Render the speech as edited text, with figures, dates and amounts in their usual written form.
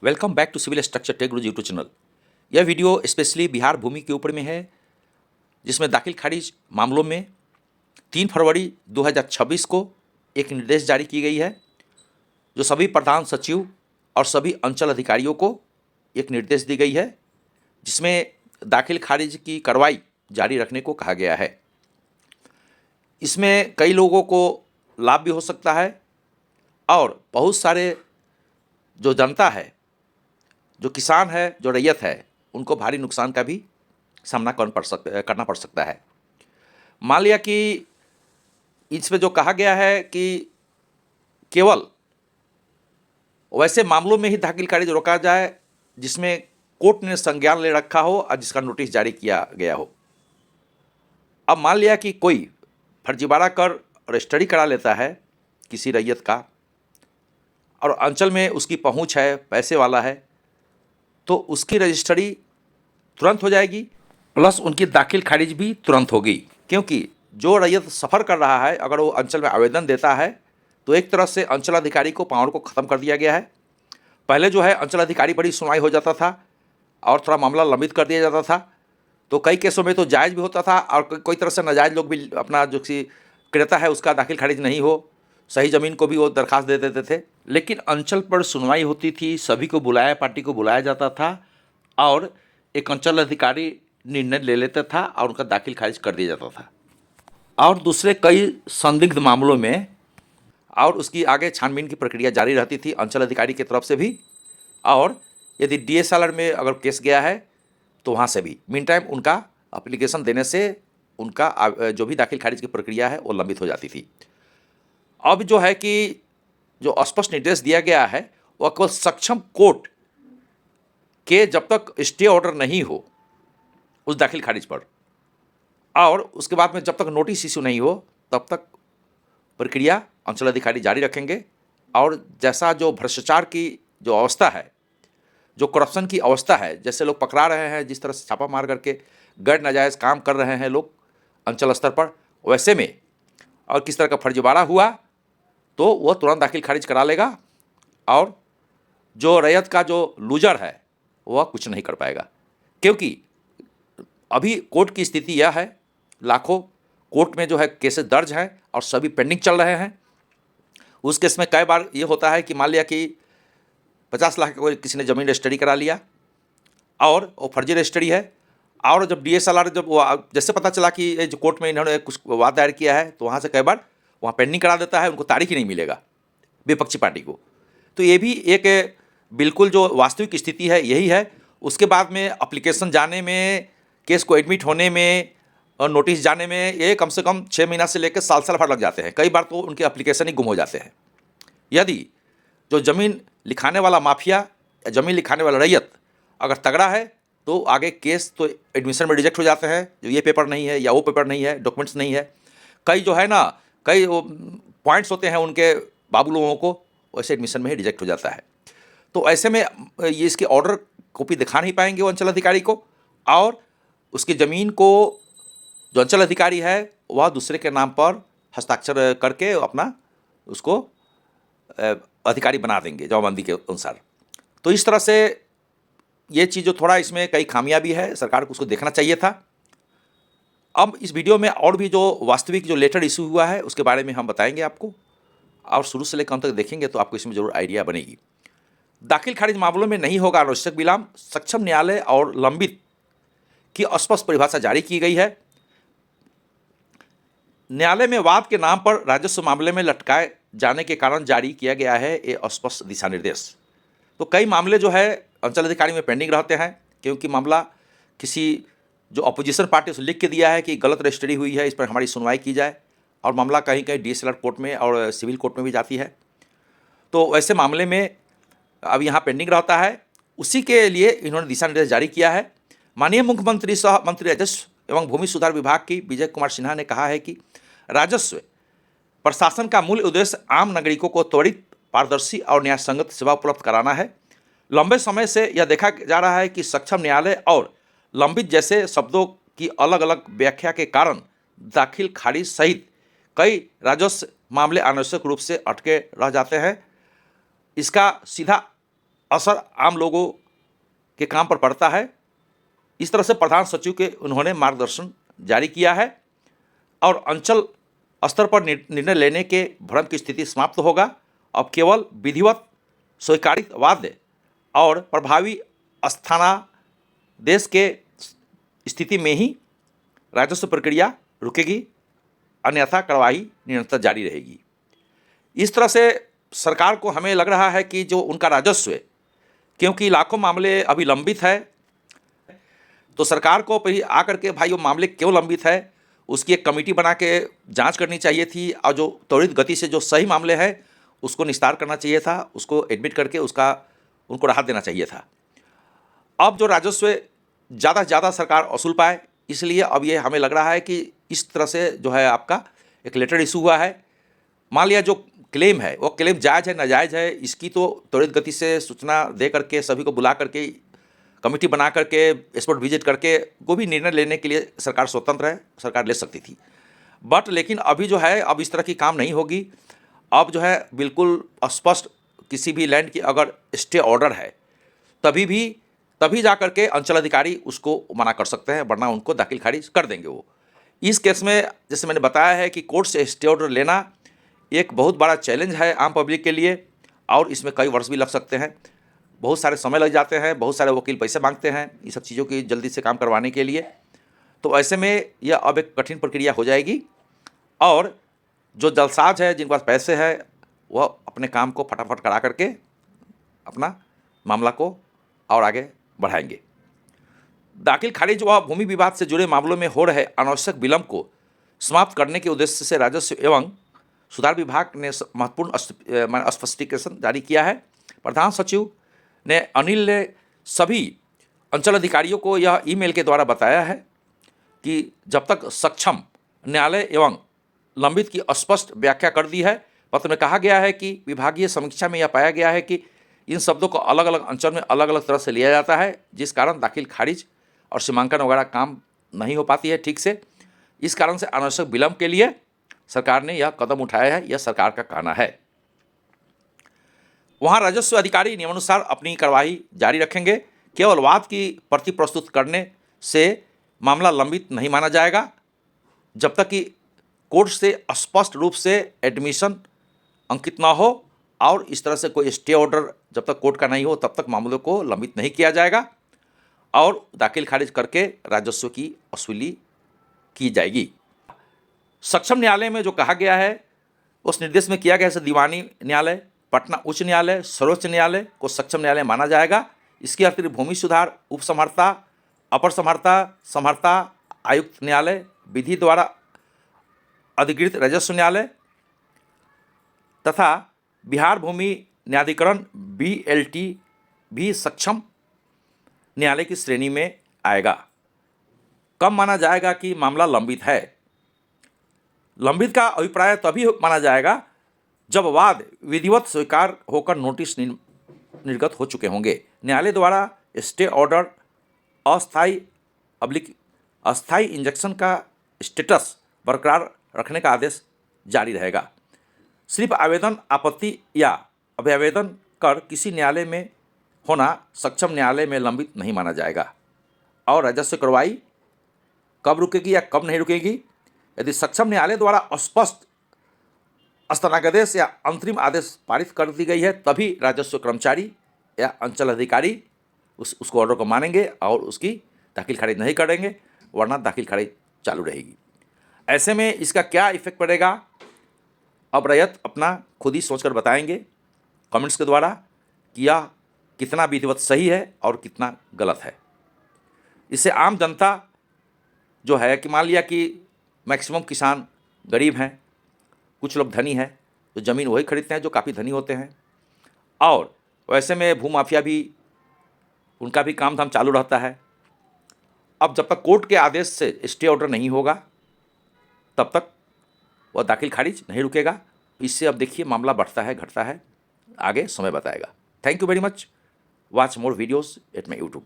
Welcome back to Civil Structure Tech Guru YouTube channel. यह video specially Bihar भूमि के ऊपर में है, जिसमें दाखिल खारिज मामलों में 3 फरवरी 2026 को एक निर्देश जारी की गई है, जो सभी प्रधान सचिव और सभी अंचल अधिकारियों को एक निर्देश दी गई है, जिसमें दाखिल खारिज की कार्रवाई जारी रखने को कहा गया है। इसमें कई लोगों को लाभ भी हो सकता है और बहुत सारे जो जनता है, जो किसान है, जो रैयत है, उनको भारी नुकसान का भी सामना करना पड़ सकता है। मान लिया कि इसमें जो कहा गया है कि केवल वैसे मामलों में ही दाखिल खारिज रोका जाए जिसमें कोर्ट ने संज्ञान ले रखा हो और जिसका नोटिस जारी किया गया हो। अब मान लिया कि कोई फर्जीवाड़ा कर रजिस्ट्री करा लेता है किसी रैयत का और अंचल में उसकी पहुंच है, पैसे वाला है, तो उसकी रजिस्ट्री तुरंत हो जाएगी, प्लस उनकी दाखिल खारिज भी तुरंत होगी। क्योंकि जो रैयत सफ़र कर रहा है, अगर वो अंचल में आवेदन देता है तो एक तरह से अंचल अधिकारी को पावर को ख़त्म कर दिया गया है। पहले जो है अंचल अधिकारी बड़ी सुनवाई हो जाता था और थोड़ा मामला लंबित कर दिया जाता था, तो कई केसों में तो जायज़ भी होता था और कोई तरह से नाजायज़ लोग भी अपना जो कि क्रेता है उसका दाखिल खारिज नहीं हो, सही ज़मीन को भी वो दरख्वास्त दे देते थे। लेकिन अंचल पर सुनवाई होती थी, सभी को बुलाया, पार्टी को बुलाया जाता था और एक अंचल अधिकारी निर्णय ले लेता था और उनका दाखिल खारिज कर दिया जाता था। और दूसरे कई संदिग्ध मामलों में और उसकी आगे छानबीन की प्रक्रिया जारी रहती थी अंचल अधिकारी की तरफ से भी, और यदि डीएसएलआर में अगर केस गया है तो वहाँ से भी मीन टाइम उनका एप्लीकेशन देने से उनका जो भी दाखिल खारिज की प्रक्रिया है वो लंबित हो जाती थी। अब जो है कि जो स्पष्ट निर्देश दिया गया है वह केवल सक्षम कोर्ट के जब तक स्टे ऑर्डर नहीं हो उस दाखिल खारिज पर, और उसके बाद में जब तक नोटिस इशू नहीं हो तब तक प्रक्रिया अंचल अधिकारी जारी रखेंगे। और जैसा जो भ्रष्टाचार की जो अवस्था है, जो करप्शन की अवस्था है, जैसे लोग पकड़ा रहे हैं, जिस तरह से छापा मार करके गैर नाजायज़ काम कर रहे हैं लोग अंचल स्तर पर, वैसे में और किस तरह का फर्जीवाड़ा हुआ तो वह तुरंत दाखिल खारिज करा लेगा और जो रैयत का जो लूजर है वह कुछ नहीं कर पाएगा। क्योंकि अभी कोर्ट की स्थिति यह है, लाखों कोर्ट में जो है केसेस दर्ज हैं और सभी पेंडिंग चल रहे हैं। उस केस में कई बार ये होता है कि मान लिया कि 50 लाख का किसी ने ज़मीन रजिस्ट्री करा लिया और वो फर्जी रजिस्ट्री है, और जब डीएसएलआर जब वो जैसे पता चला कि ये जो कोर्ट में इन्होंने कुछ वाद दायर किया है तो वहाँ से कई बार वहाँ पेंडिंग करा देता है, उनको तारीख ही नहीं मिलेगा विपक्षी पार्टी को। तो ये भी एक बिल्कुल जो वास्तविक स्थिति है यही है। उसके बाद में एप्लीकेशन जाने में, केस को एडमिट होने में और नोटिस जाने में ये कम से कम 6 महीना से लेकर साल भर लग जाते हैं। कई बार तो उनके एप्लीकेशन ही गुम हो जाते हैं। यदि जो ज़मीन लिखाने वाला माफिया या ज़मीन लिखाने वाला रैयत अगर तगड़ा है तो आगे केस तो एडमिशन में रिजेक्ट हो जाते हैं, जो ये पेपर नहीं है या वो पेपर नहीं है, डॉक्यूमेंट्स नहीं है। कई जो है ना, कई वो पॉइंट्स होते हैं उनके बाबू लोगों को, वैसे एडमिशन में ही रिजेक्ट हो जाता है। तो ऐसे में ये इसके ऑर्डर कॉपी दिखा नहीं पाएंगे वो अंचल अधिकारी को, और उसकी ज़मीन को जो अंचल अधिकारी है वह दूसरे के नाम पर हस्ताक्षर करके अपना उसको अधिकारी बना देंगे जमाबंदी के अनुसार। तो इस तरह से ये चीज़ जो थोड़ा इसमें कई खामियां भी है, सरकार को उसको देखना चाहिए था। अब इस वीडियो में और भी जो वास्तविक जो लेटर इशू हुआ है उसके बारे में हम बताएंगे आपको, और शुरू से लेकर अंत तक देखेंगे तो आपको इसमें जरूर आइडिया बनेगी। दाखिल खारिज मामलों में नहीं होगा अनावश्यक विलंब, सक्षम न्यायालय और लंबित की स्पष्ट परिभाषा जारी की गई है। न्यायालय में वाद के नाम पर राजस्व मामले में लटकाए जाने के कारण जारी किया गया है ये स्पष्ट दिशा निर्देश। तो कई मामले जो है अंचल अधिकारी में पेंडिंग रहते हैं, क्योंकि मामला किसी जो अपोजिशन पार्टी उसे लिख के दिया है कि गलत रजिस्ट्री हुई है, इस पर हमारी सुनवाई की जाए, और मामला कहीं कहीं डीएसएलआर कोर्ट में और सिविल कोर्ट में भी जाती है। तो ऐसे मामले में अब यहाँ पेंडिंग रहता है, उसी के लिए इन्होंने दिशा निर्देश जारी किया है। माननीय मुख्यमंत्री सह मंत्री राजस्व एवं भूमि सुधार विभाग की विजय कुमार सिन्हा ने कहा है कि राजस्व प्रशासन का मूल उद्देश्य आम नागरिकों को त्वरित, पारदर्शी और न्याय संगत सेवा उपलब्ध कराना है। लंबे समय से यह देखा जा रहा है कि सक्षम न्यायालय और लंबित जैसे शब्दों की अलग अलग व्याख्या के कारण दाखिल खारिज सहित कई राजस्व मामले अनावश्यक रूप से अटके रह जाते हैं। इसका सीधा असर आम लोगों के काम पर पड़ता है। इस तरह से प्रधान सचिव के उन्होंने मार्गदर्शन जारी किया है और अंचल स्तर पर निर्णय लेने के भ्रम की स्थिति समाप्त होगा। अब केवल विधिवत स्वीकारित वाद्य और प्रभावी स्थानादेश के स्थिति में ही राजस्व प्रक्रिया रुकेगी, अन्यथा कार्रवाई निरंतर जारी रहेगी। इस तरह से सरकार को हमें लग रहा है कि जो उनका राजस्व है, क्योंकि लाखों मामले अभी लंबित है, तो सरकार को फिर आकर के भाई वो मामले क्यों लंबित है उसकी एक कमेटी बना के जांच करनी चाहिए थी और जो त्वरित गति से जो सही मामले हैं उसको निस्तार करना चाहिए था, उसको एडमिट करके उसका उनको राहत देना चाहिए था। अब जो राजस्व ज़्यादा से ज़्यादा सरकार वसूल पाए, इसलिए अब ये हमें लग रहा है कि इस तरह से जो है आपका एक लेटर इशू हुआ है। मान लिया जो क्लेम है वो क्लेम जायज़ है नाजायज़ है, इसकी तो त्वरित गति से सूचना दे करके सभी को बुला करके कमेटी बना करके स्पॉट विजिट करके को भी निर्णय लेने के लिए सरकार स्वतंत्र है, सरकार ले सकती थी। बट लेकिन अभी जो है अब इस तरह की काम नहीं होगी। अब जो है बिल्कुल स्पष्ट किसी भी लैंड की अगर स्टे ऑर्डर है तभी जा कर के अंचल अधिकारी उसको मना कर सकते हैं, वरना उनको दाखिल खारिज कर देंगे वो। इस केस में जैसे मैंने बताया है कि कोर्ट से स्टे ऑर्डर लेना एक बहुत बड़ा चैलेंज है आम पब्लिक के लिए और इसमें कई वर्ष भी लग सकते हैं, बहुत सारे समय लग जाते हैं, बहुत सारे वकील पैसे मांगते हैं ये सब चीज़ों की जल्दी से काम करवाने के लिए। तो ऐसे में यह अब एक कठिन प्रक्रिया हो जाएगी और जो जलसाज है जिनके पास पैसे हैं वह अपने काम को फटाफट करा करके अपना मामला को और आगे बढ़ाएंगे। दाखिल खारिज व भूमि विवाद से जुड़े मामलों में हो रहे अनावश्यक विलंब को समाप्त करने के उद्देश्य से राजस्व एवं सुधार विभाग ने महत्वपूर्ण स्पष्टीकरण जारी किया है। प्रधान सचिव ने अनिल ने सभी अंचल अधिकारियों को यह ईमेल के द्वारा बताया है कि जब तक सक्षम न्यायालय एवं लंबित की स्पष्ट व्याख्या कर दी है। पत्र में कहा गया है कि विभागीय समीक्षा में यह पाया गया है कि इन शब्दों को अलग अलग अंचल में अलग अलग तरह से लिया जाता है, जिस कारण दाखिल खारिज और सीमांकन वगैरह काम नहीं हो पाती है ठीक से। इस कारण से अनावश्यक विलंब के लिए सरकार ने यह कदम उठाया है, यह सरकार का कहना है। वहाँ राजस्व अधिकारी नियमानुसार अपनी कार्रवाई जारी रखेंगे। केवल वाद की प्रति प्रस्तुत करने से मामला लंबित नहीं माना जाएगा जब तक कि कोर्ट से स्पष्ट रूप से एडमिशन अंकित ना हो और इस तरह से कोई स्टे ऑर्डर जब तक कोर्ट का नहीं हो तब तक मामलों को लंबित नहीं किया जाएगा और दाखिल खारिज करके राजस्व की वसूली की जाएगी। सक्षम न्यायालय में जो कहा गया है उस निर्देश में किया गया है दीवानी न्यायालय, पटना उच्च न्यायालय, सर्वोच्च न्यायालय को सक्षम न्यायालय माना जाएगा। इसके अतिरिक्त भूमि सुधार उप समहर्ता, अपर समहर्ता आयुक्त न्यायालय, विधि द्वारा अधिकृत राजस्व न्यायालय तथा बिहार भूमि न्यायाधिकरण BLT भी सक्षम न्यायालय की श्रेणी में आएगा। कब माना जाएगा कि मामला लंबित है? लंबित का अभिप्राय तभी माना जाएगा जब वाद विधिवत स्वीकार होकर नोटिस निर्गत हो चुके होंगे। न्यायालय द्वारा स्टे ऑर्डर अस्थायी इंजंक्शन का स्टेटस बरकरार रखने का आदेश जारी रहेगा। सिर्फ आवेदन आपत्ति या अभ्यावेदन कर किसी न्यायालय में होना सक्षम न्यायालय में लंबित नहीं माना जाएगा। और राजस्व कार्रवाई कब रुकेगी या कब नहीं रुकेगी? यदि सक्षम न्यायालय द्वारा स्पष्ट स्थगनादेश या अंतरिम आदेश पारित कर दी गई है तभी राजस्व कर्मचारी या अंचल अधिकारी उसको ऑर्डर को मानेंगे और उसकी दाखिल खारिज नहीं करेंगे, वरना दाखिल खारिज चालू रहेगी। ऐसे में इसका क्या इफेक्ट पड़ेगा अब रैयत अपना खुद ही सोचकर बताएंगे कमेंट्स के द्वारा कि यह कितना विधिवत सही है और कितना गलत है। इससे आम जनता जो है कि मान लिया कि मैक्सिमम किसान गरीब हैं, कुछ लोग धनी हैं, तो ज़मीन वही खरीदते हैं जो काफ़ी धनी होते हैं और वैसे में भूमाफिया भी उनका भी काम धाम चालू रहता है। अब जब तक कोर्ट के आदेश से स्टे ऑर्डर नहीं होगा तब तक वह दाखिल खारिज नहीं रुकेगा। इससे अब देखिए मामला बढ़ता है घटता है, आगे समय बताएगा। Thank you very much. Watch more videos at my YouTube.